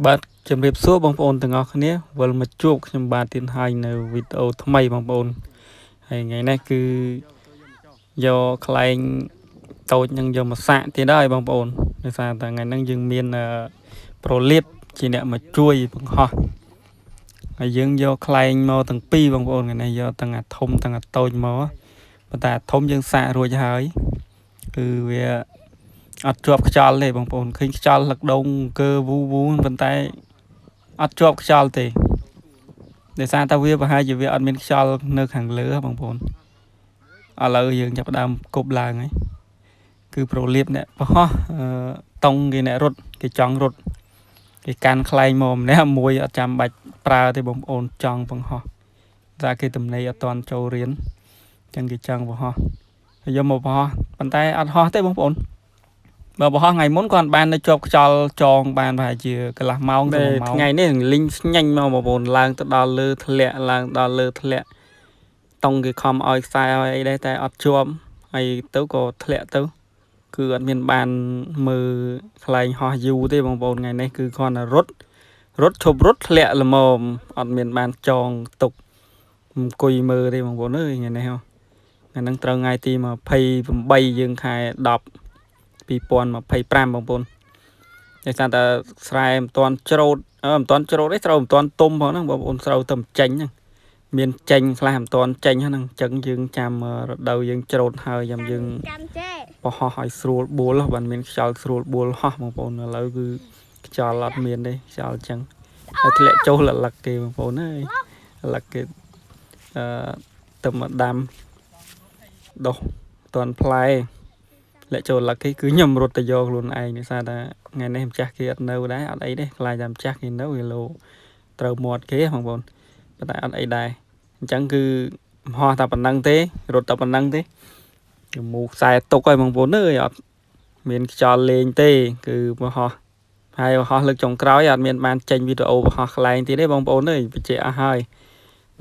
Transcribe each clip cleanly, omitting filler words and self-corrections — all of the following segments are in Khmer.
បាទជំរាបសួរបងប្អូនទាំងអស់គ្នាវិលមកជួបខ្ញុំបាទទៀតហើយនៅវីដេអូថ្មីបងប្អូនហើយថ្ងៃនេះគឺយកខ្លែងតូចនឹងយកមកសាកទៀតហើយបងប្អូនដោយសារតែថ្ងៃហ្នឹងយើងមានប្រលាបជាអ្នកមកជួយបង្ហោះហើយយើងយកខ្លែងមកទាំងពីរបងប្អូនថ្ងៃនេះយកទាំងអាធំទាំងអាតូចមកប៉ុន្តែអាធំយើងសាករួចហើយគឺវាអត់ជាប់ខ្យល់ទេបងប្អូនឃើញខ្យល់លឹកដងកើវូប៉ុន្តែអត់ជាប់ខ្យល់ទេដោយសារតែវាប្រហែលជាវាអត់មានខ្យល់នៅខាងលើបងប្អូនឥឡូវយើងចាប់ផ្ដើមគប់ឡើងហើយគឺប្រលាបអ្នកបង្ហោះតុងគេអ្នករត់គេចង់រត់គេកាន់ខ្លែងមកម្នាក់មួយអត់ចាំបាច់ប្រើទេបងប្អូនចង់បង្ហោះតែគេទំនេរអត់តន់ចូលរៀនអញ្ចឹងគេចង់បង្ហោះហើយយកមកបង្ហោះប៉ុន្តែអត់ហោះទេបងប្អូនបើបង្ហោះថ្ងៃមុនគាត់បាននៅជាប់ខ្យល់ចងបានប្រហែលជាកន្លះម៉ោងទៅ1ម៉ោងថ្ងៃនេះលីងស្ញាញ់មកបងប្អូនឡើងទៅដល់លើធ្លាក់ឡើងដល់លើធ្លាក់តុងគេខំឲ្យខ្សែឲ្យអីដែរតែអត់ជាប់ហើយទៅក៏ធ្លាក់ទៅគឺអត់មានបានមើលខ្លែងហោះយូរទេបងប្អូនថ្ងៃនេះគឺគ្រាន់តែរត់ឈប់រត់ធ្លាក់ល្មមអត់មានបានចងទុកអង្គុយមើលទេបងប្អូនអើយថ្ងៃនេះហ៎ថ្ងៃហ្នឹងត្រូវថ្ងៃទី28យើងខែ10 2025បងប្អូនតែស្អាតតែស្រែមិនទាន់ច្រូតមិនទាន់ច្រូតទេស្រូវមិនទាន់ទុំផងហ្នឹងបងប្អូនស្រូវទៅចេញហ្នឹងមានចេញខ្លះមិនទាន់ចេញហ្នឹងអញ្ចឹងយើងចាំរដូវយើងច្រូតហើយចាំយើងបោះហោះឲ្យស្រួលបួលបានមានខ្យល់ស្រួលបួលហោះបងប្អូនឥឡូវគឺខ្យល់អត់មានទេខ្យល់អញ្ចឹងហើយធ្លាក់ចូលលឹកគេបងប្អូនអើយលឹកគេទៅមកដាំដុះតាន់ផ្លែលាក់ចូលលឹកគេគឺខ្ញុំរត់ទៅយកខ្លួនឯងដោយសារតែថ្ងៃនេះម្ចាស់គេអត់នៅដែរអត់អីទេខ្លាចតែម្ចាស់គេនៅគីឡូត្រូវមាត់គេបងប្អូនប៉ុន្តែអត់អីដែរអញ្ចឹងគឺមហោះតែប៉ុណ្្នឹងទេរត់តែប៉ុណ្្នឹងទេគឺមូខ្សែទុកហើយបងប្អូនអើយអត់មានខ្យល់លេងទេគឺមហោះហើយមហោះលើកចុងក្រោយអត់មានបានចេញវីដេអូមហោះខ្លែងទៀតទេបងប្អូនអើយបញ្ជាក់អស់ហើយ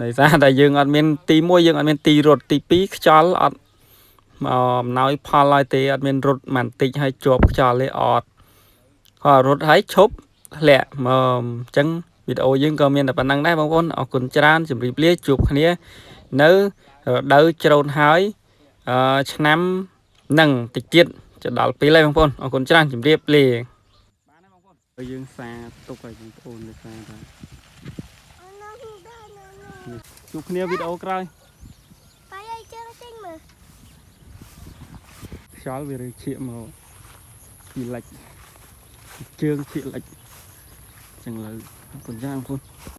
ដោយសារតែយើងអត់មានទី1យើងអត់មានទីរត់ទី2ខ្យល់អត់អំណោយផលឲ្យទេអត់មានរត់មិនតិចឲ្យជាប់ខ្យល់ទេអត់ក៏រត់ឲ្យឈប់ធ្លាក់មកអញ្ចឹងវីដេអូយើងក៏មានតែប៉ុណ្្នឹងដែរបងប្អូនអរគុណច្រើនជម្រាបលាជួបគ្នានៅរដូវច្រូតហើយឆ្នាំនឹងតិចទៀតจะដល់ពេលហើយបងប្អូនអរគុណច្រើនជម្រាបលាបានហើយបងប្អូនយើងសាទុកឲ្យបងប្អូនលើសារថាជួបគ្នាវីដេអូក្រោយបាយឲ្យជើងចេញមើលខ្យល់វារើឈៀកមកពីលិចជើងឈៀកលិចចឹងលើអរគុណច្រើនបងប្អូន